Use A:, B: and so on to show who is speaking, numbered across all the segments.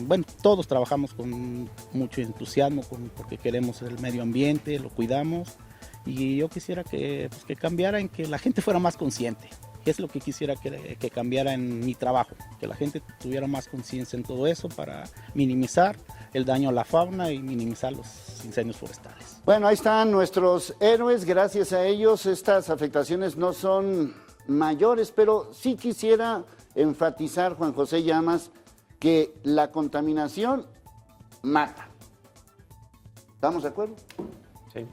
A: bueno, todos trabajamos con mucho entusiasmo porque queremos el medio ambiente, lo cuidamos, y yo quisiera que, pues, que cambiara, en que la gente fuera más consciente, que es lo que quisiera que cambiara en mi trabajo, que la gente tuviera más conciencia en todo eso para minimizar el daño a la fauna y minimizar los incendios forestales.
B: Bueno, ahí están nuestros héroes, gracias a ellos estas afectaciones no son mayores, pero sí quisiera enfatizar, Juan José Llamas, que la contaminación mata. ¿Estamos de acuerdo?
C: Sí.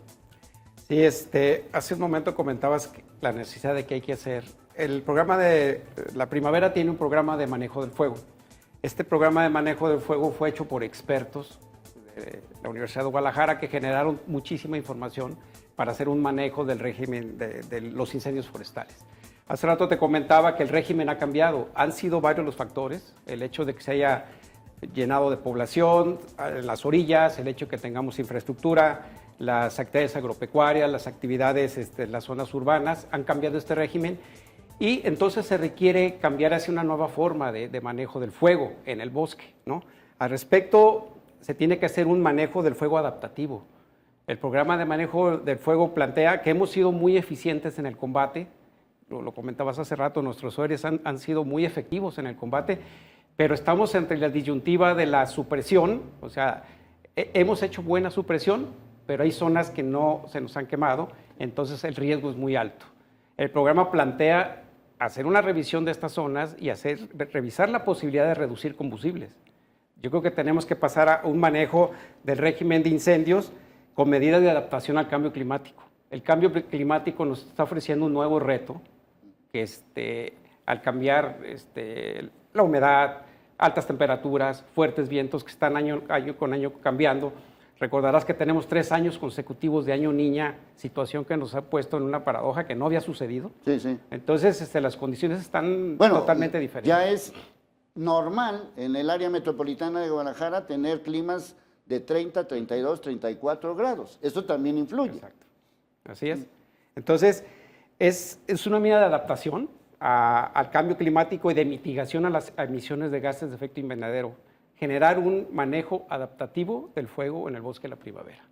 C: Sí, hace un momento comentabas la necesidad de que hay que hacer. El programa de la primavera tiene un programa de manejo del fuego. Este programa de manejo del fuego fue hecho por expertos de la Universidad de Guadalajara que generaron muchísima información para hacer un manejo del régimen de los incendios forestales. Hace rato te comentaba que el régimen ha cambiado. Han sido varios los factores. El hecho de que se haya llenado de población en las orillas, el hecho de que tengamos infraestructura, las actividades agropecuarias, las actividades en las zonas urbanas han cambiado este régimen y entonces se requiere cambiar hacia una nueva forma de manejo del fuego en el bosque, ¿no? Al respecto, se tiene que hacer un manejo del fuego adaptativo. El programa de manejo del fuego plantea que hemos sido muy eficientes en el combate. Lo comentabas hace rato, nuestros héroes han sido muy efectivos en el combate, pero estamos entre la disyuntiva de la supresión, o sea, hemos hecho buena supresión, pero hay zonas que no se nos han quemado, entonces el riesgo es muy alto. El programa plantea hacer una revisión de estas zonas y revisar la posibilidad de reducir combustibles. Yo creo que tenemos que pasar a un manejo del régimen de incendios con medidas de adaptación al cambio climático. El cambio climático nos está ofreciendo un nuevo reto, que al cambiar la humedad, altas temperaturas, fuertes vientos que están año con año cambiando. Recordarás que tenemos 3 años consecutivos de año niña, situación que nos ha puesto en una paradoja que no había sucedido.
B: Sí, sí.
C: Entonces, las condiciones están totalmente diferentes.
B: Ya es normal en el área metropolitana de Guadalajara tener climas de 30, 32, 34 grados. Eso también influye.
C: Exacto. Así es. Entonces, es una medida de adaptación al cambio climático y de mitigación a las emisiones de gases de efecto invernadero. Generar un manejo adaptativo del fuego en el bosque de la primavera.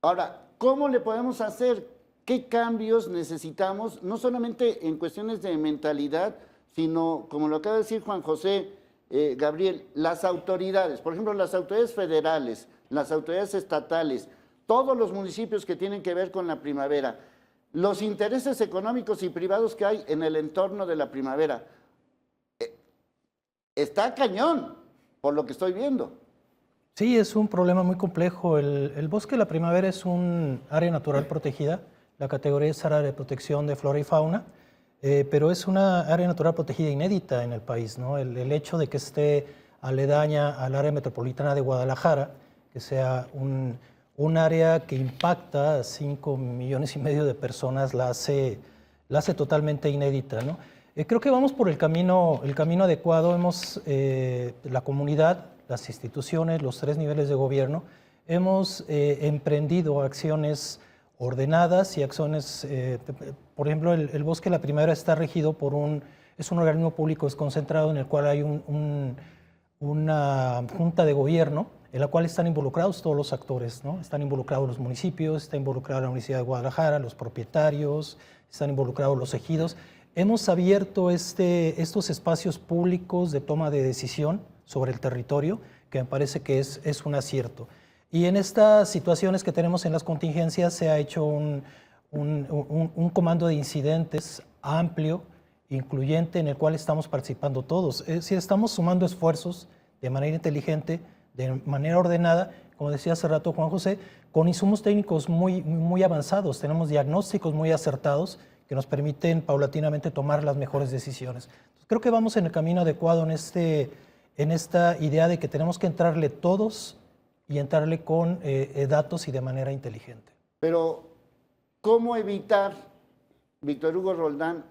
B: Ahora, ¿cómo le podemos hacer? ¿Qué cambios necesitamos? No solamente en cuestiones de mentalidad, sino, como lo acaba de decir Juan José, Gabriel, las autoridades, por ejemplo, las autoridades federales, las autoridades estatales, todos los municipios que tienen que ver con la primavera, los intereses económicos y privados que hay en el entorno de la primavera. Está cañón, por lo que estoy viendo.
D: Sí, es un problema muy complejo. El bosque de la primavera es un área natural protegida. La categoría es área de protección de flora y fauna, pero es una área natural protegida inédita en el país, ¿no? El hecho de que esté aledaña al área metropolitana de Guadalajara, que sea un área que impacta a 5,5 millones de personas, la hace totalmente inédita, ¿no? Creo que vamos por el camino adecuado. La comunidad, las instituciones, los 3 niveles de gobierno, hemos emprendido acciones ordenadas y acciones, por ejemplo, el Bosque de la Primavera está regido es un organismo público desconcentrado en el cual hay una junta de gobierno en la cual están involucrados todos los actores, ¿no? Están involucrados los municipios, está involucrada la Universidad de Guadalajara, los propietarios, están involucrados los ejidos. Hemos abierto estos espacios públicos de toma de decisión sobre el territorio, que me parece que es un acierto. Y en estas situaciones que tenemos en las contingencias se ha hecho un comando de incidentes amplio, incluyente, en el cual estamos participando todos. Es decir, estamos sumando esfuerzos de manera inteligente, de manera ordenada, como decía hace rato Juan José, con insumos técnicos muy avanzados. Tenemos diagnósticos muy acertados que nos permiten paulatinamente tomar las mejores decisiones. Entonces, creo que vamos en el camino adecuado en esta idea de que tenemos que entrarle todos y entrarle con datos y de manera inteligente.
B: Pero, ¿cómo evitar, Víctor Hugo Roldán,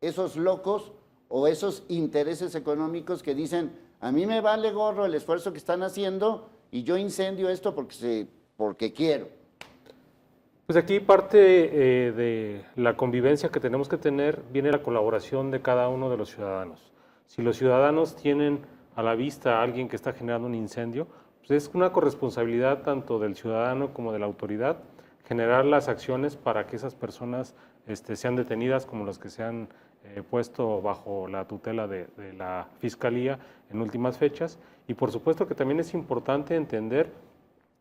B: esos locos o esos intereses económicos que dicen, a mí me vale gorro el esfuerzo que están haciendo y yo incendio esto porque quiero?
E: Pues aquí parte de la convivencia que tenemos que tener viene la colaboración de cada uno de los ciudadanos. Si los ciudadanos tienen a la vista a alguien que está generando un incendio, pues es una corresponsabilidad tanto del ciudadano como de la autoridad generar las acciones para que esas personas sean detenidas, como las que se han puesto bajo la tutela de la Fiscalía en últimas fechas. Y por supuesto que también es importante entender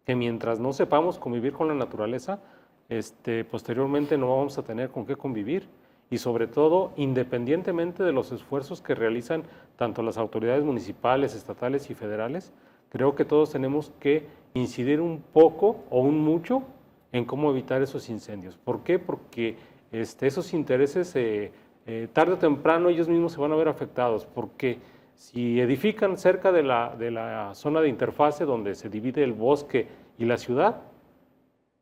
E: que mientras no sepamos convivir con la naturaleza, posteriormente no vamos a tener con qué convivir. Y sobre todo, independientemente de los esfuerzos que realizan tanto las autoridades municipales, estatales y federales, creo que todos tenemos que incidir un poco o un mucho en cómo evitar esos incendios. ¿Por qué? Porque esos intereses tarde o temprano ellos mismos se van a ver afectados, porque si edifican cerca de la zona de interfase donde se divide el bosque y la ciudad,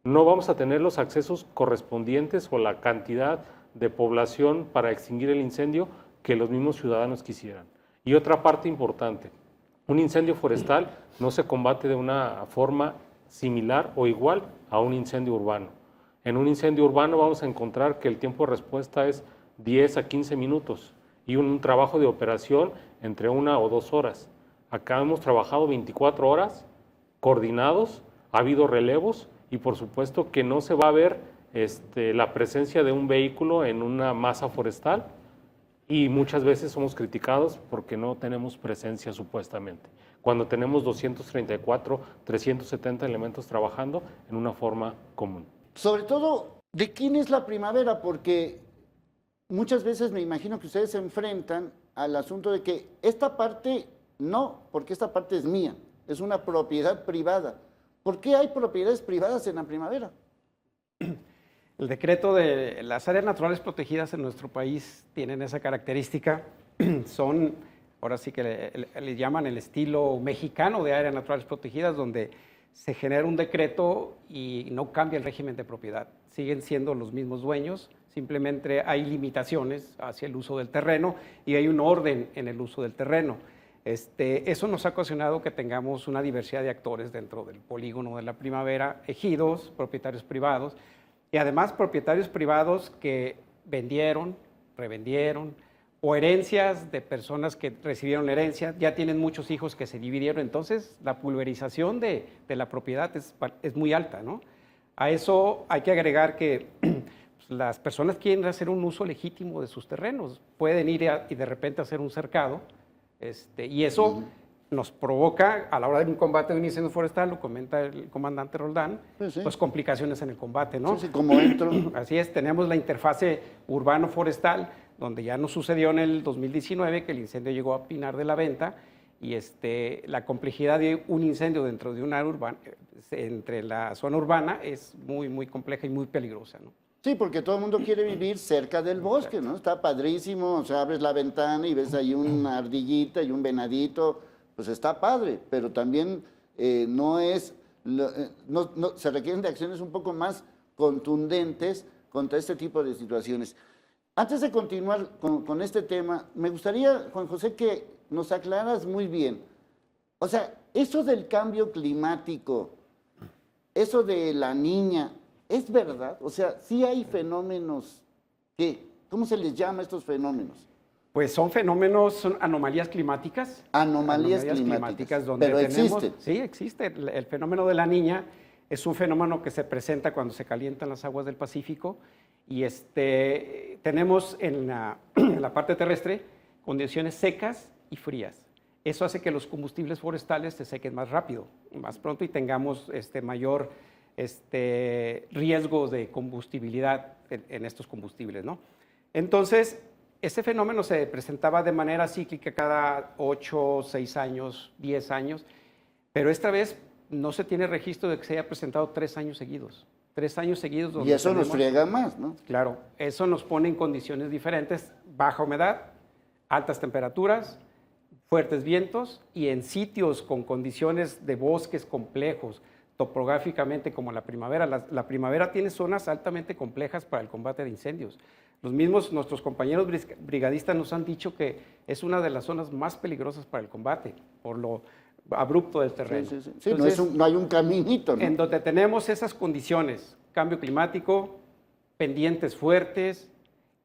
E: no vamos a tener los accesos correspondientes o la cantidad de población para extinguir el incendio que los mismos ciudadanos quisieran. Y otra parte importante, un incendio forestal no se combate de una forma similar o igual a un incendio urbano. En un incendio urbano vamos a encontrar que el tiempo de respuesta es 10 a 15 minutos y un trabajo de operación entre 1 o 2 horas. Acá hemos trabajado 24 horas coordinados, ha habido relevos y por supuesto que no se va a ver la presencia de un vehículo en una masa forestal y muchas veces somos criticados porque no tenemos presencia supuestamente, cuando tenemos 234, 370 elementos trabajando en una forma común.
B: Sobre todo, ¿de quién es la primavera? Porque muchas veces me imagino que ustedes se enfrentan al asunto de que esta parte no, porque esta parte es mía, es una propiedad privada. ¿Por qué hay propiedades privadas en la primavera?
C: El decreto de las áreas naturales protegidas en nuestro país tienen esa característica, son, ahora sí que le llaman el estilo mexicano de áreas naturales protegidas, donde se genera un decreto y no cambia el régimen de propiedad. Siguen siendo los mismos dueños, simplemente hay limitaciones hacia el uso del terreno y hay un orden en el uso del terreno. Eso nos ha ocasionado que tengamos una diversidad de actores dentro del polígono de la primavera, ejidos, propietarios privados, y además propietarios privados que vendieron, revendieron, o herencias de personas que recibieron la herencia, ya tienen muchos hijos que se dividieron, entonces la pulverización de la propiedad es muy alta, ¿no? A eso hay que agregar que las personas quieren hacer un uso legítimo de sus terrenos, pueden ir y de repente hacer un cercado, y eso nos provoca, a la hora de un combate de un incendio forestal, lo comenta el comandante Roldán,
B: Sí.
C: pues complicaciones en el combate, ¿no?
B: Sí, como entro.
C: Así es, tenemos la interfase urbano-forestal, donde ya nos sucedió en el 2019 que el incendio llegó a Pinar de la Venta, y la complejidad de un incendio dentro de un área urbana, entre la zona urbana, es muy, muy compleja y muy peligrosa, ¿no?
B: Sí, porque todo el mundo quiere vivir cerca del bosque, ¿no? Está padrísimo, o sea, abres la ventana y ves ahí una ardillita y un venadito, pues está padre, pero también se requieren de acciones un poco más contundentes contra este tipo de situaciones. Antes de continuar con este tema, me gustaría, Juan José, que nos aclaras muy bien. O sea, eso del cambio climático, eso de la niña, ¿es verdad? O sea, sí hay fenómenos, ¿cómo se les llama a estos fenómenos?
C: Pues son fenómenos, son anomalías climáticas.
B: Anomalías climáticas,
C: donde
B: pero existen.
C: Sí, existe. El fenómeno de la Niña es un fenómeno que se presenta cuando se calientan las aguas del Pacífico y tenemos en la parte terrestre condiciones secas y frías. Eso hace que los combustibles forestales se sequen más rápido, más pronto y tengamos mayor riesgo de combustibilidad en estos combustibles, ¿no? Entonces, este fenómeno se presentaba de manera cíclica cada 8, 6 años, 10 años, pero esta vez no se tiene registro de que se haya presentado 3 años seguidos. 3 años seguidos. Donde
B: y eso nos friega más, ¿no?
C: Claro, eso nos pone en condiciones diferentes, baja humedad, altas temperaturas, fuertes vientos y en sitios con condiciones de bosques complejos, topográficamente como la primavera. La primavera tiene zonas altamente complejas para el combate de incendios. Nuestros compañeros brigadistas nos han dicho que es una de las zonas más peligrosas para el combate, por lo abrupto del terreno.
B: Sí, entonces, no hay un caminito, ¿no?
C: En donde tenemos esas condiciones, cambio climático, pendientes fuertes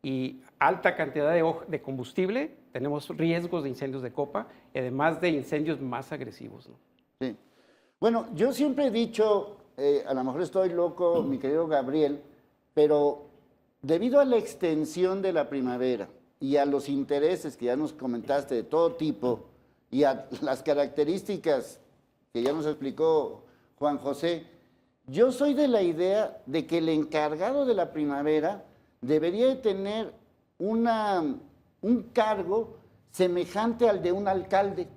C: y alta cantidad de combustible, tenemos riesgos de incendios de copa y además de incendios más agresivos, ¿no?
B: Sí. Bueno, yo siempre he dicho, a lo mejor estoy loco, mi querido Gabriel, pero debido a la extensión de la primavera y a los intereses que ya nos comentaste de todo tipo y a las características que ya nos explicó Juan José, yo soy de la idea de que el encargado de la primavera debería de tener un cargo semejante al de un alcalde.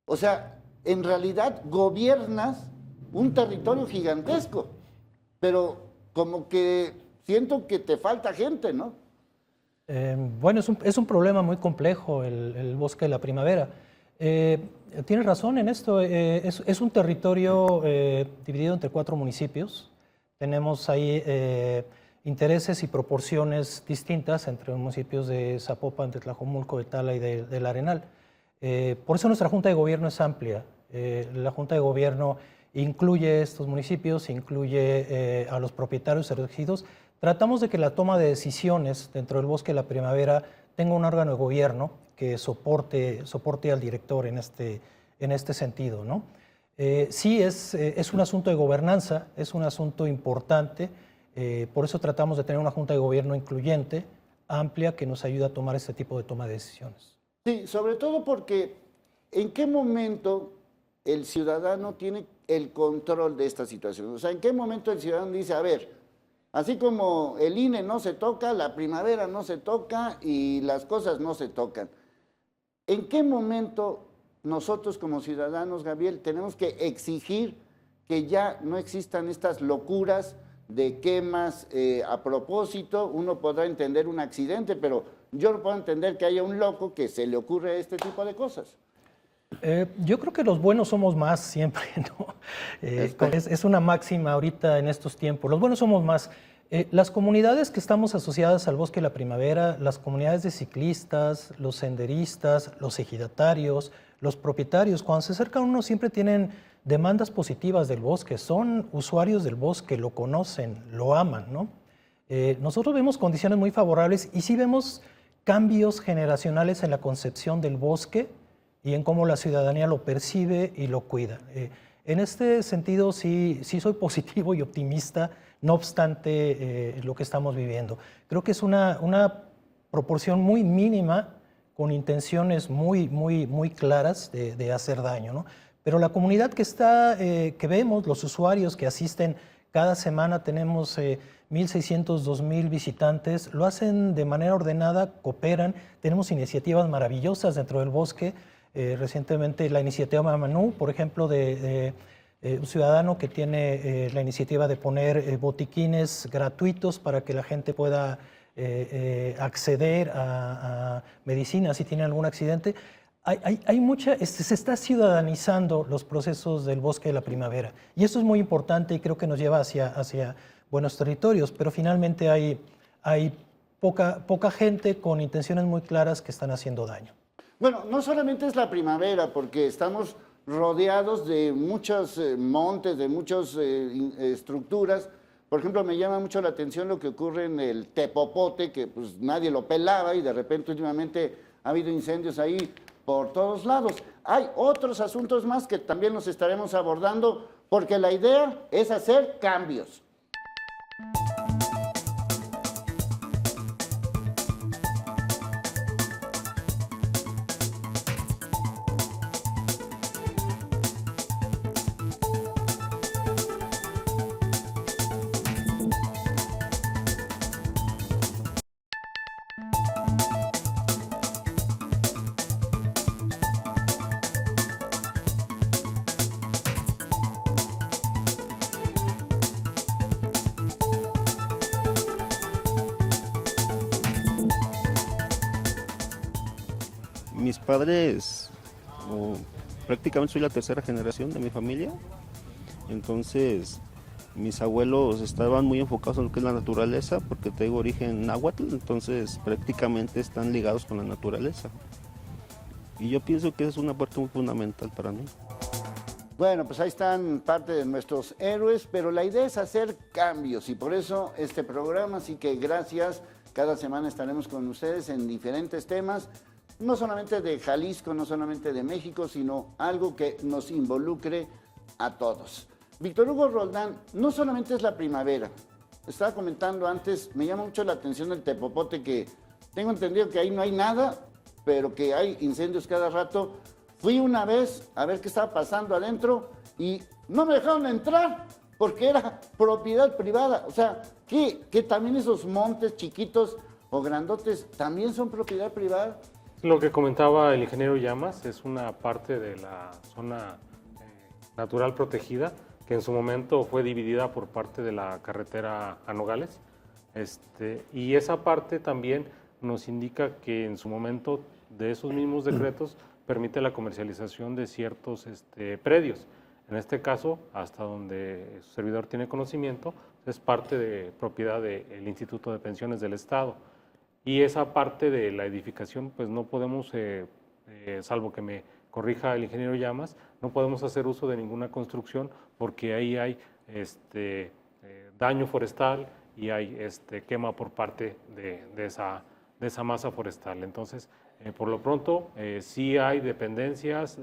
B: O sea, en realidad gobiernas un territorio gigantesco, pero como que siento que te falta gente, ¿no?
D: Bueno, es un problema muy complejo el bosque de la primavera. Tienes razón en esto, es un territorio dividido entre 4 municipios. Tenemos ahí intereses y proporciones distintas entre los municipios de Zapopan, de Tlajomulco, de Tala y del Arenal. Por eso nuestra Junta de Gobierno es amplia. La Junta de Gobierno incluye estos municipios, incluye a los propietarios elegidos. Tratamos de que la toma de decisiones dentro del bosque de la primavera tenga un órgano de gobierno que soporte al director en este sentido, ¿no? Sí, es un asunto de gobernanza, es un asunto importante, por eso tratamos de tener una Junta de Gobierno incluyente, amplia, que nos ayude a tomar este tipo de toma de decisiones.
B: Sí, sobre todo porque ¿en qué momento el ciudadano tiene el control de esta situación? O sea, ¿en qué momento el ciudadano dice, a ver, así como el INE no se toca, la primavera no se toca y las cosas no se tocan? ¿En qué momento nosotros como ciudadanos, Gabriel, tenemos que exigir que ya no existan estas locuras de quemas a propósito? Uno podrá entender un accidente, pero yo no puedo entender que haya un loco que se le ocurre este tipo de cosas.
D: Yo creo que los buenos somos más siempre, ¿no? Es una máxima ahorita en estos tiempos. Los buenos somos más. Las comunidades que estamos asociadas al Bosque de la Primavera, las comunidades de ciclistas, los senderistas, los ejidatarios, los propietarios, cuando se acercan a uno siempre tienen demandas positivas del bosque, son usuarios del bosque, lo conocen, lo aman, ¿no? Nosotros vemos condiciones muy favorables y sí vemos cambios generacionales en la concepción del bosque y en cómo la ciudadanía lo percibe y lo cuida. En este sentido sí soy positivo y optimista, no obstante lo que estamos viviendo. Creo que es una proporción muy mínima con intenciones muy claras de hacer daño, ¿no? Pero la comunidad que vemos, los usuarios que asisten cada semana, tenemos 1.600, 2.000 visitantes, lo hacen de manera ordenada, cooperan, tenemos iniciativas maravillosas dentro del bosque. Recientemente la iniciativa Mamanú, por ejemplo, de un ciudadano que tiene la iniciativa de poner botiquines gratuitos para que la gente pueda acceder a medicina si tiene algún accidente. Se está ciudadanizando los procesos del bosque de la primavera y eso es muy importante y creo que nos lleva hacia buenos territorios, pero finalmente hay poca gente con intenciones muy claras que están haciendo daño.
B: Bueno, no solamente es la primavera, porque estamos rodeados de muchos montes, de muchas estructuras. Por ejemplo, me llama mucho la atención lo que ocurre en el Tepopote, que pues nadie lo pelaba y de repente últimamente ha habido incendios ahí por todos lados. Hay otros asuntos más que también los estaremos abordando, porque la idea es hacer cambios.
F: Mis padres, prácticamente soy la tercera generación de mi familia, entonces mis abuelos estaban muy enfocados en lo que es la naturaleza, porque tengo origen náhuatl, entonces prácticamente están ligados con la naturaleza. Y yo pienso que es una parte muy fundamental para mí.
B: Bueno, pues ahí están parte de nuestros héroes, pero la idea es hacer cambios y por eso este programa, así que gracias Cada semana estaremos con ustedes en diferentes temas, no solamente de Jalisco, no solamente de México, sino algo que nos involucre a todos. Víctor Hugo Roldán, no solamente es la primavera. Estaba comentando antes, me llama mucho la atención el Tepopote, que tengo entendido que ahí no hay nada, pero que hay incendios cada rato. Fui una vez a ver qué estaba pasando adentro y no me dejaron entrar porque era propiedad privada. O sea, que también esos montes chiquitos o grandotes también son propiedad privada.
E: Lo que comentaba el ingeniero Llamas es una parte de la zona natural protegida que en su momento fue dividida por parte de la carretera a Nogales. Y esa parte también nos indica que en su momento de esos mismos decretos permite la comercialización de ciertos predios. En este caso, hasta donde su servidor tiene conocimiento, es parte de propiedad del Instituto de Pensiones del Estado. Y esa parte de la edificación, pues no podemos, salvo que me corrija el ingeniero Llamas, no podemos hacer uso de ninguna construcción porque ahí hay daño forestal y hay quema por parte de esa masa forestal. Entonces, por lo pronto, sí hay dependencias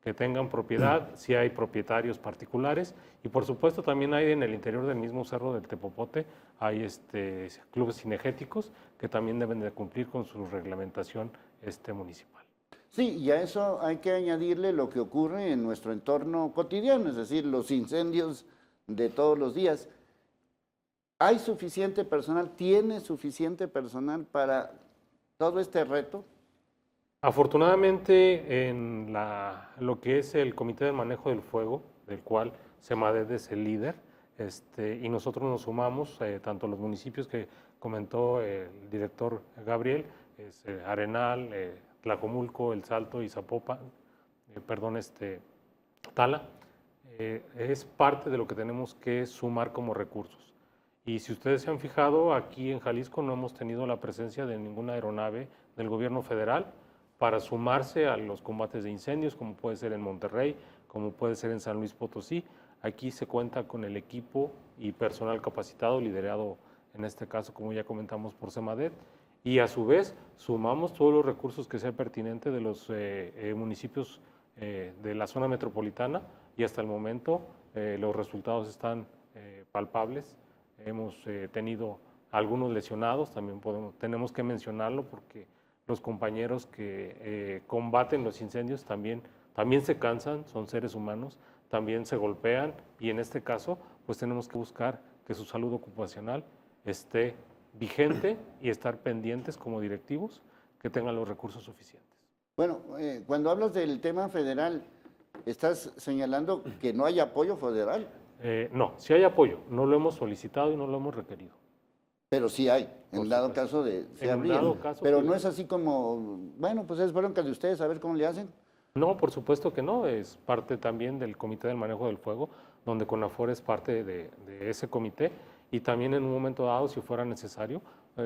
E: que tengan propiedad, sí hay propietarios particulares y por supuesto también hay en el interior del mismo Cerro del Tepopote, hay clubes cinegéticos que también deben de cumplir con su reglamentación municipal.
B: Sí, y a eso hay que añadirle lo que ocurre en nuestro entorno cotidiano, es decir, los incendios de todos los días. ¿Hay suficiente personal? ¿Tiene suficiente personal para todo este reto?
E: Afortunadamente, en lo que es el Comité de Manejo del Fuego, del cual Semaded es el líder, y nosotros nos sumamos, tanto los municipios que comentó el director Gabriel, Arenal, Tlajomulco, El Salto y Zapopan, Tala, es parte de lo que tenemos que sumar como recursos. Y si ustedes se han fijado, aquí en Jalisco no hemos tenido la presencia de ninguna aeronave del gobierno federal para sumarse a los combates de incendios, como puede ser en Monterrey, como puede ser en San Luis Potosí. Aquí se cuenta con el equipo y personal capacitado, liderado en este caso, como ya comentamos, por Semaded, y a su vez sumamos todos los recursos que sea pertinente de los municipios de la zona metropolitana y hasta el momento los resultados están palpables. Hemos tenido algunos lesionados, también tenemos que mencionarlo porque los compañeros que combaten los incendios también se cansan, son seres humanos, también se golpean y en este caso pues tenemos que buscar que su salud ocupacional esté vigente y estar pendientes como directivos que tengan los recursos suficientes.
B: Bueno, cuando hablas del tema federal, ¿estás señalando que no hay apoyo federal?
E: No, sí hay apoyo, no lo hemos solicitado y no lo hemos requerido.
B: Pero sí hay, en dado caso de se habría. Pero no es así como, bueno, pues es bronca de ustedes, a ver cómo le hacen.
E: No, por supuesto que no, es parte también del Comité del Manejo del Fuego, donde CONAFOR es parte de ese comité y también en un momento dado, si fuera necesario,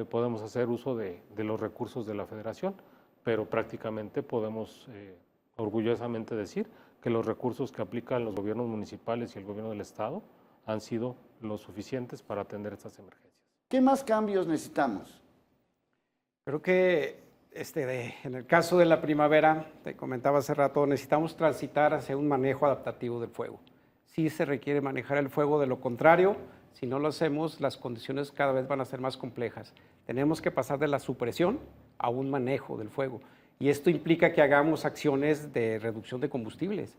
E: podemos hacer uso de los recursos de la Federación, pero prácticamente podemos orgullosamente decir que los recursos que aplican los gobiernos municipales y el gobierno del Estado han sido los suficientes para atender estas emergencias.
B: ¿Qué más cambios necesitamos?
C: Creo que en el caso de la primavera, te comentaba hace rato, necesitamos transitar hacia un manejo adaptativo del fuego. Sí se requiere manejar el fuego, de lo contrario, si no lo hacemos, las condiciones cada vez van a ser más complejas. Tenemos que pasar de la supresión a un manejo del fuego. Y esto implica que hagamos acciones de reducción de combustibles.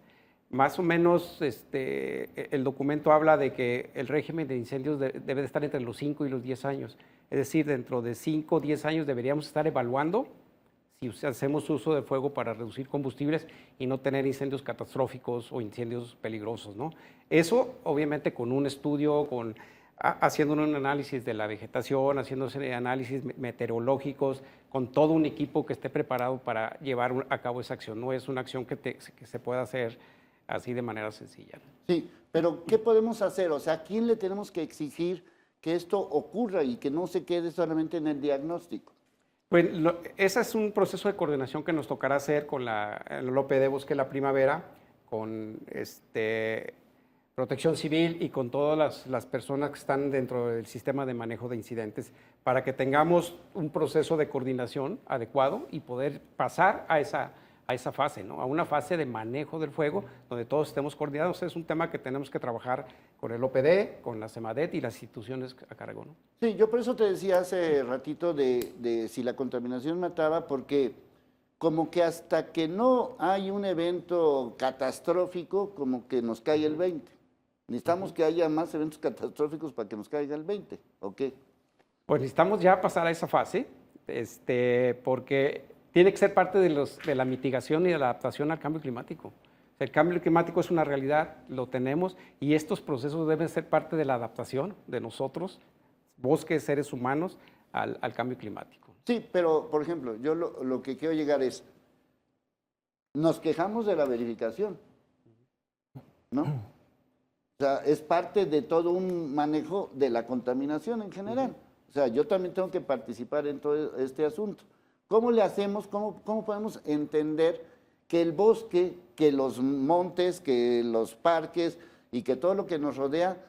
C: Más o menos el documento habla de que el régimen de incendios debe de estar entre los 5 y los 10 años. Es decir, dentro de 5 o 10 años deberíamos estar evaluando si hacemos uso de fuego para reducir combustibles y no tener incendios catastróficos o incendios peligrosos, ¿no? Eso, obviamente, con un estudio, haciendo un análisis de la vegetación, haciéndose análisis meteorológicos, con todo un equipo que esté preparado para llevar a cabo esa acción. No es una acción que se pueda hacer así de manera sencilla.
B: Sí, pero ¿qué podemos hacer? O sea, ¿a quién le tenemos que exigir que esto ocurra y que no se quede solamente en el diagnóstico?
C: Pues ese es un proceso de coordinación que nos tocará hacer con el OPD Bosque La Primavera, con Protección Civil y con todas las personas que están dentro del sistema de manejo de incidentes para que tengamos un proceso de coordinación adecuado y poder pasar a esa fase, ¿no? A una fase de manejo del fuego donde todos estemos coordinados. Es un tema que tenemos que trabajar con el OPD, con la CEMADET y las instituciones a cargo, ¿no?
B: Sí, yo por eso te decía hace ratito de si la contaminación mataba, porque como que hasta que no hay un evento catastrófico, como que nos cae el 20. Necesitamos que haya más eventos catastróficos para que nos caiga el 20, ¿o qué?
C: Pues necesitamos ya pasar a esa fase, porque tiene que ser parte de la mitigación y de la adaptación al cambio climático. El cambio climático es una realidad, lo tenemos, y estos procesos deben ser parte de la adaptación de nosotros, bosques, seres humanos, al cambio climático.
B: Sí, pero por ejemplo, yo lo que quiero llegar es, nos quejamos de la verificación, ¿no? O sea, es parte de todo un manejo de la contaminación en general. O sea, yo también tengo que participar en todo este asunto. ¿Cómo le hacemos, cómo podemos entender que el bosque, que los montes, que los parques y que todo lo que nos rodea,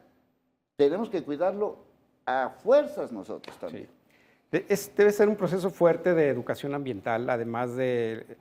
B: tenemos que cuidarlo a fuerzas nosotros también?
C: Sí. Debe ser un proceso fuerte de educación ambiental, además de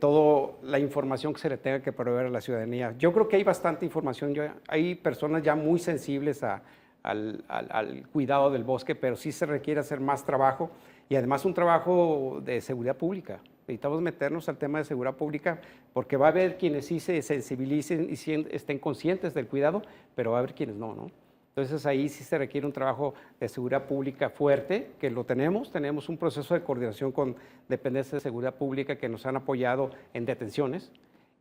C: toda la información que se le tenga que proveer a la ciudadanía. Yo creo que hay bastante información, hay personas ya muy sensibles al cuidado del bosque, pero sí se requiere hacer más trabajo y además un trabajo de seguridad pública. Necesitamos meternos al tema de seguridad pública porque va a haber quienes sí se sensibilicen y estén conscientes del cuidado, pero va a haber quienes no, ¿no? Entonces ahí sí se requiere un trabajo de seguridad pública fuerte, que lo tenemos un proceso de coordinación con dependencias de seguridad pública que nos han apoyado en detenciones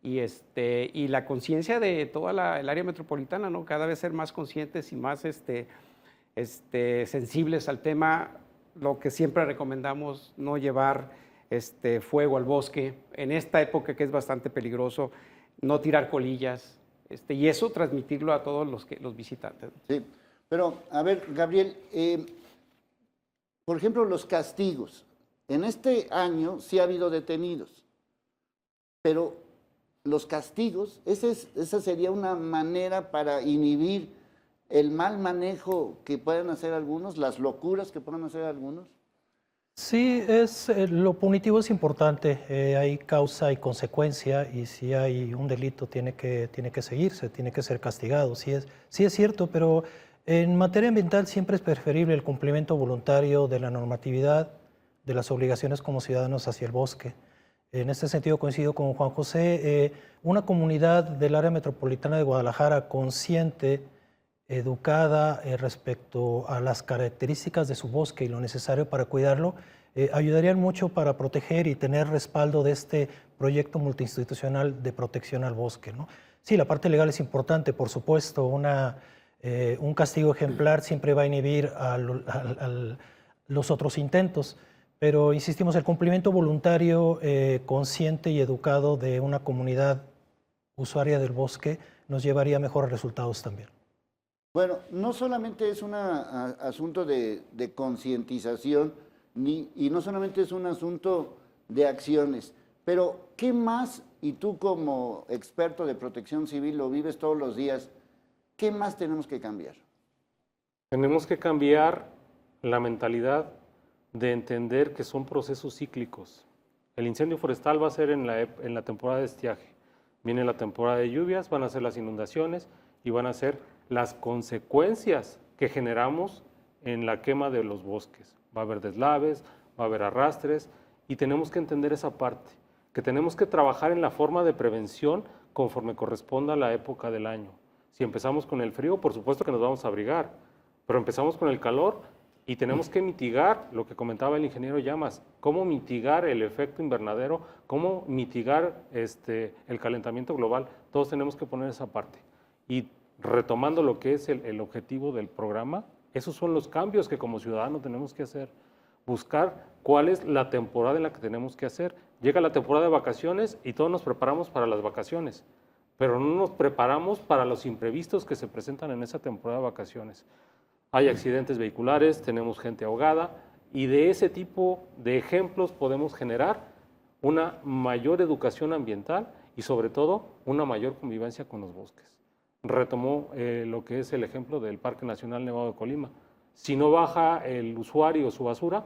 C: y la conciencia de toda el área metropolitana, ¿no? Cada vez ser más conscientes y más sensibles al tema, lo que siempre recomendamos, no llevar fuego al bosque, en esta época que es bastante peligroso, no tirar colillas, y eso transmitirlo a todos los visitantes.
B: Sí, pero a ver, Gabriel, por ejemplo, los castigos. En este año sí ha habido detenidos, pero los castigos, esa sería una manera para inhibir el mal manejo que puedan hacer algunos, las locuras que puedan hacer algunos.
D: Sí, lo punitivo es importante, hay causa y consecuencia y si hay un delito tiene que seguirse, tiene que ser castigado, sí es cierto, pero en materia ambiental siempre es preferible el cumplimiento voluntario de la normatividad, de las obligaciones como ciudadanos hacia el bosque. En este sentido coincido con Juan José, una comunidad del área metropolitana de Guadalajara consciente, educada respecto a las características de su bosque y lo necesario para cuidarlo, ayudarían mucho para proteger y tener respaldo de este proyecto multiinstitucional de protección al bosque, ¿no? Sí, la parte legal es importante, por supuesto, un castigo ejemplar siempre va a inhibir a los otros intentos, pero insistimos, el cumplimiento voluntario, consciente y educado de una comunidad usuaria del bosque nos llevaría a mejores resultados también.
B: Bueno, no solamente es un asunto de concientización y no solamente es un asunto de acciones, pero ¿qué más, y tú como experto de protección civil lo vives todos los días, qué más tenemos que cambiar?
E: Tenemos que cambiar la mentalidad de entender que son procesos cíclicos. El incendio forestal va a ser en la temporada de estiaje. Viene la temporada de lluvias, van a ser las inundaciones y van a ser las consecuencias que generamos en la quema de los bosques. Va a haber deslaves, va a haber arrastres y tenemos que entender esa parte, que tenemos que trabajar en la forma de prevención conforme corresponda a la época del año. Si empezamos con el frío, por supuesto que nos vamos a abrigar, pero empezamos con el calor y tenemos que mitigar lo que comentaba el ingeniero Llamas, cómo mitigar el efecto invernadero, cómo mitigar el calentamiento global. Todos tenemos que poner esa parte. Y retomando lo que es el objetivo del programa, esos son los cambios que como ciudadanos tenemos que hacer. Buscar cuál es la temporada en la que tenemos que hacer. Llega la temporada de vacaciones y todos nos preparamos para las vacaciones, pero no nos preparamos para los imprevistos que se presentan en esa temporada de vacaciones. Hay accidentes vehiculares, tenemos gente ahogada y de ese tipo de ejemplos podemos generar una mayor educación ambiental y sobre todo una mayor convivencia con los bosques. retomó lo que es el ejemplo del Parque Nacional Nevado de Colima. Si no baja el usuario su basura,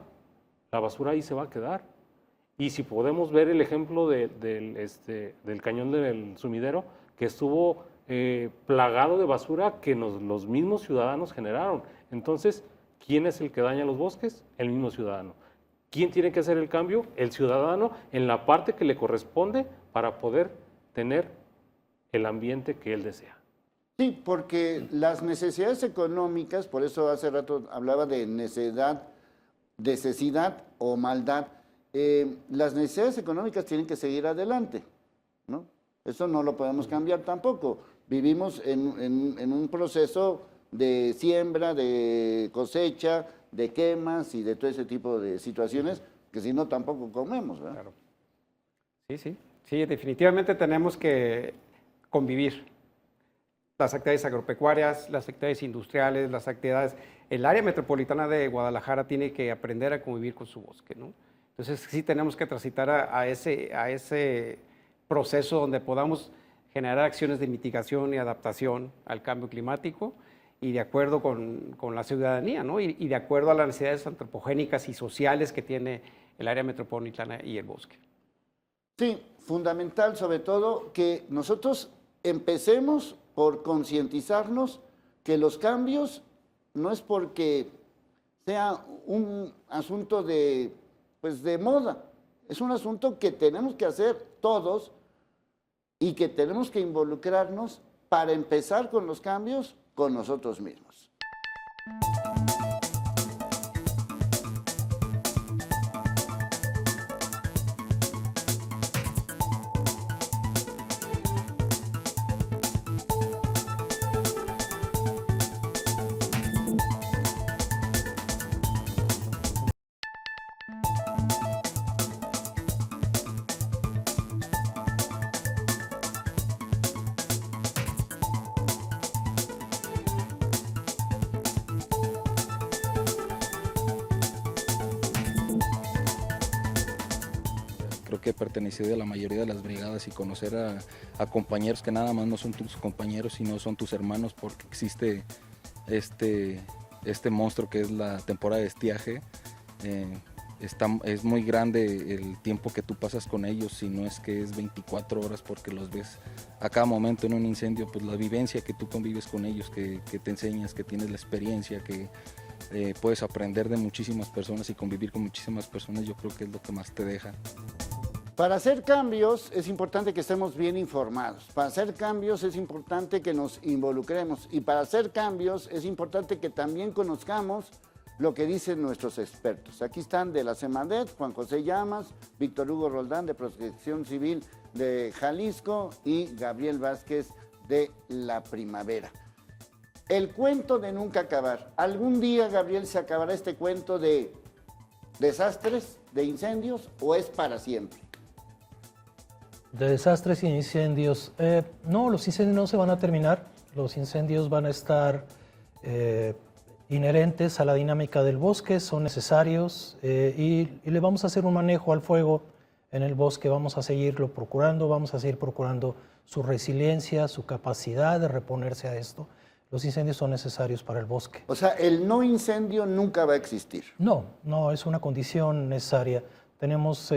E: la basura ahí se va a quedar. Y si podemos ver el ejemplo del cañón del sumidero, que estuvo plagado de basura que los mismos ciudadanos generaron. Entonces, ¿quién es el que daña los bosques? El mismo ciudadano. ¿Quién tiene que hacer el cambio? El ciudadano en la parte que le corresponde para poder tener el ambiente que él desea.
B: Sí, porque las necesidades económicas, por eso hace rato hablaba de necesidad o maldad, las necesidades económicas tienen que seguir adelante, ¿no? Eso no lo podemos cambiar tampoco. Vivimos en un proceso de siembra, de cosecha, de quemas y de todo ese tipo de situaciones que si no tampoco comemos, ¿verdad?
C: Claro. Sí, definitivamente tenemos que convivir. Las actividades agropecuarias, las actividades industriales, las actividades... El área metropolitana de Guadalajara tiene que aprender a convivir con su bosque, ¿no? Entonces sí tenemos que transitar a ese proceso donde podamos generar acciones de mitigación y adaptación al cambio climático y de acuerdo con la ciudadanía, ¿no? Y de acuerdo a las necesidades antropogénicas y sociales que tiene el área metropolitana y el bosque.
B: Sí, fundamental sobre todo que nosotros empecemos por concientizarnos que los cambios no es porque sea un asunto de moda, es un asunto que tenemos que hacer todos y que tenemos que involucrarnos para empezar con los cambios con nosotros mismos.
G: Creo que he pertenecido a la mayoría de las brigadas y conocer a compañeros que nada más no son tus compañeros, sino son tus hermanos, porque existe este monstruo que es la temporada de estiaje. Es muy grande el tiempo que tú pasas con ellos, si no es que es 24 horas, porque los ves a cada momento en un incendio, pues la vivencia que tú convives con ellos, que te enseñas, que tienes la experiencia, que puedes aprender de muchísimas personas y convivir con muchísimas personas, yo creo que es lo que más te deja.
B: Para hacer cambios es importante que estemos bien informados. Para hacer cambios es importante que nos involucremos. Y para hacer cambios es importante que también conozcamos lo que dicen nuestros expertos. Aquí están de la Semarnat, Juan José Llamas, Víctor Hugo Roldán de Protección Civil de Jalisco y Gabriel Vázquez de La Primavera. El cuento de nunca acabar. ¿Algún día, Gabriel, se acabará este cuento de desastres, de incendios, o es para siempre?
D: De desastres y incendios. No, los incendios no se van a terminar. Los incendios van a estar inherentes a la dinámica del bosque, son necesarios y le vamos a hacer un manejo al fuego en el bosque. Vamos a seguirlo procurando, vamos a seguir procurando su resiliencia, su capacidad de reponerse a esto. Los incendios son necesarios para el bosque.
B: O sea, el no incendio nunca va a existir.
D: No, es una condición necesaria. Tenemos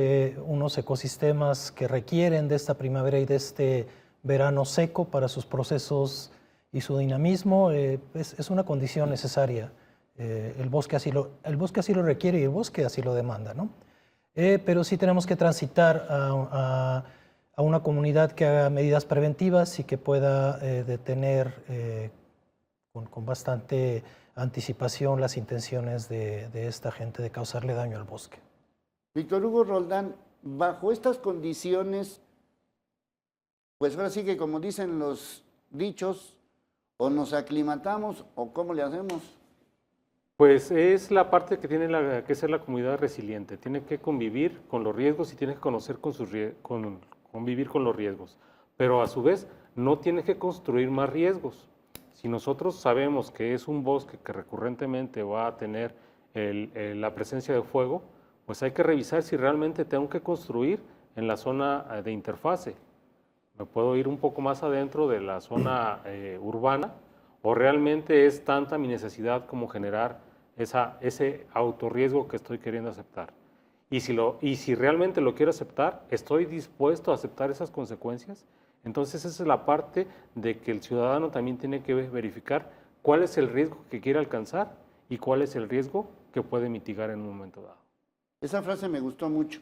D: unos ecosistemas que requieren de esta primavera y de este verano seco para sus procesos y su dinamismo. Es una condición necesaria. El bosque así lo requiere y el bosque así lo demanda, ¿no? Pero sí tenemos que transitar a una comunidad que haga medidas preventivas y que pueda detener con bastante anticipación las intenciones de esta gente de causarle daño al bosque.
B: Víctor Hugo Roldán, bajo estas condiciones, pues ahora sí que como dicen los dichos, o nos aclimatamos o cómo le hacemos.
E: Pues es la parte que tiene que ser la comunidad resiliente. Tiene que convivir con los riesgos y tiene que conocer convivir con los riesgos. Pero a su vez no tiene que construir más riesgos. Si nosotros sabemos que es un bosque que recurrentemente va a tener la presencia de fuego, pues hay que revisar si realmente tengo que construir en la zona de interfase. me puedo ir un poco más adentro de la zona urbana, o realmente es tanta mi necesidad como generar ese autorriesgo que estoy queriendo aceptar. Y si realmente lo quiero aceptar, ¿estoy dispuesto a aceptar esas consecuencias? Entonces esa es la parte de que el ciudadano también tiene que verificar cuál es el riesgo que quiere alcanzar y cuál es el riesgo que puede mitigar en un momento dado.
B: Esa frase me gustó mucho,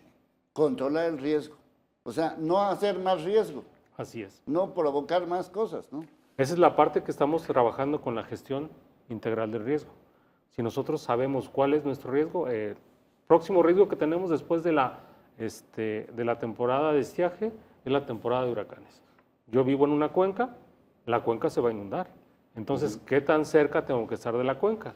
B: controlar el riesgo. O sea, no hacer más riesgo,
E: Así es.
B: no provocar más cosas, ¿no?
E: Esa es la parte que estamos trabajando con la gestión integral del riesgo. Si nosotros sabemos cuál es nuestro riesgo, el próximo riesgo que tenemos después de la temporada de estiaje es la temporada de huracanes. Yo vivo en una cuenca, la cuenca se va a inundar. Entonces, ¿qué tan cerca tengo que estar de la cuenca?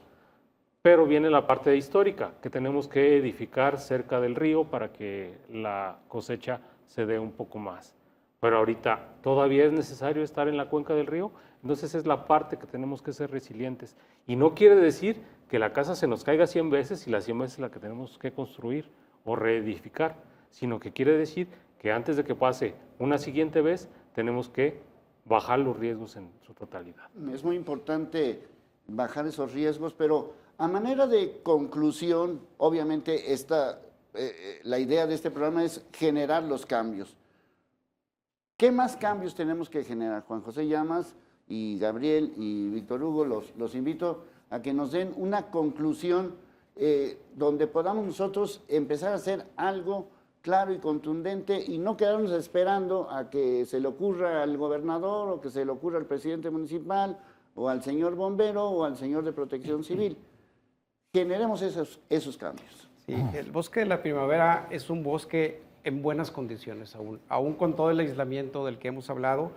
E: Pero viene la parte histórica, que tenemos que edificar cerca del río para que la cosecha se dé un poco más. Pero ahorita todavía es necesario estar en la cuenca del río, entonces es la parte que tenemos que ser resilientes. Y no quiere decir que la casa se nos caiga 100 veces y las 100 veces la que tenemos que construir o reedificar, sino que quiere decir que antes de que pase una siguiente vez, tenemos que bajar los riesgos en su totalidad.
B: Es muy importante bajar esos riesgos, pero a manera de conclusión, obviamente la idea de este programa es generar los cambios. ¿Qué más cambios tenemos que generar? Juan José Llamas y Gabriel y Víctor Hugo, los invito a que nos den una conclusión donde podamos nosotros empezar a hacer algo claro y contundente y no quedarnos esperando a que se le ocurra al gobernador o que se le ocurra al presidente municipal o al señor bombero o al señor de protección civil. Generemos esos cambios.
C: Sí, el bosque de la primavera es un bosque en buenas condiciones aún con todo el aislamiento del que hemos hablado.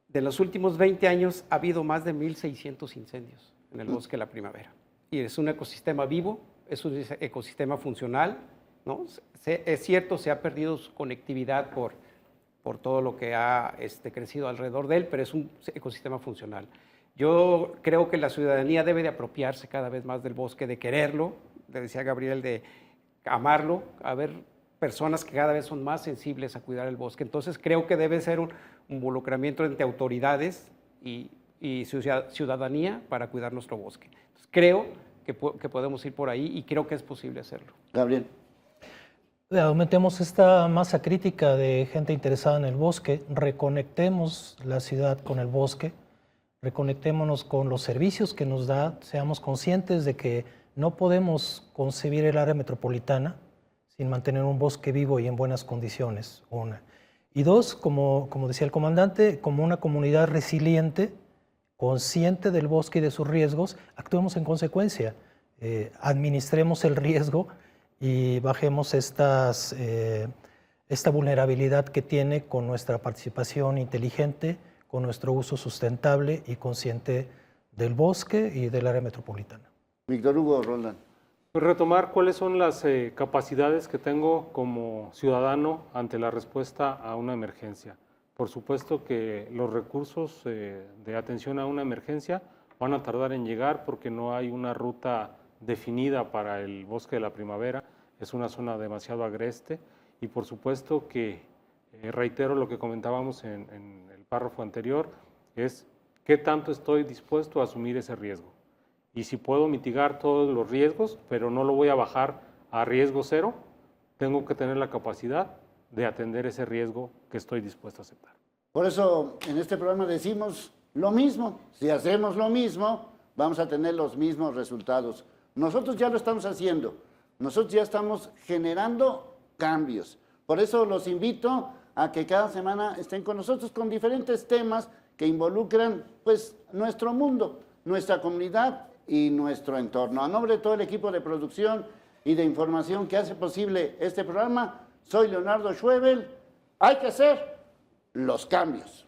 C: De los últimos 20 años ha habido más de 1.600 incendios en el bosque de la primavera. Y es un ecosistema vivo, es un ecosistema funcional, ¿no? Es cierto, se ha perdido su conectividad por todo lo que ha crecido alrededor de él, pero es un ecosistema funcional. Yo creo que la ciudadanía debe de apropiarse cada vez más del bosque, de quererlo, le decía Gabriel, de amarlo, a ver personas que cada vez son más sensibles a cuidar el bosque. Entonces creo que debe ser un involucramiento entre autoridades y ciudadanía para cuidar nuestro bosque. Entonces, creo que podemos ir por ahí y creo que es posible hacerlo.
B: Gabriel.
D: Aumentemos esta masa crítica de gente interesada en el bosque, reconectemos la ciudad con el bosque, reconectémonos con los servicios que nos da, seamos conscientes de que no podemos concebir el área metropolitana sin mantener un bosque vivo y en buenas condiciones, una. Y dos, como decía el comandante, como una comunidad resiliente, consciente del bosque y de sus riesgos, actuemos en consecuencia, administremos el riesgo y bajemos esta vulnerabilidad que tiene con nuestra participación inteligente, con nuestro uso sustentable y consciente del bosque y del área metropolitana.
B: Víctor Hugo Roldán.
E: Pues retomar cuáles son las capacidades que tengo como ciudadano ante la respuesta a una emergencia. Por supuesto que los recursos de atención a una emergencia van a tardar en llegar porque no hay una ruta definida para el bosque de la primavera, es una zona demasiado agreste y por supuesto que, reitero lo que comentábamos en el párrafo anterior, es qué tanto estoy dispuesto a asumir ese riesgo. Y si puedo mitigar todos los riesgos, pero no lo voy a bajar a riesgo cero, tengo que tener la capacidad de atender ese riesgo que estoy dispuesto a aceptar.
B: Por eso en este programa decimos lo mismo. Si hacemos lo mismo, vamos a tener los mismos resultados. Nosotros ya lo estamos haciendo. Nosotros ya estamos generando cambios. Por eso los invito a que cada semana estén con nosotros con diferentes temas que involucran pues, nuestro mundo, nuestra comunidad y nuestro entorno. A nombre de todo el equipo de producción y de información que hace posible este programa, soy Leonardo Schwebel. Hay que hacer los cambios.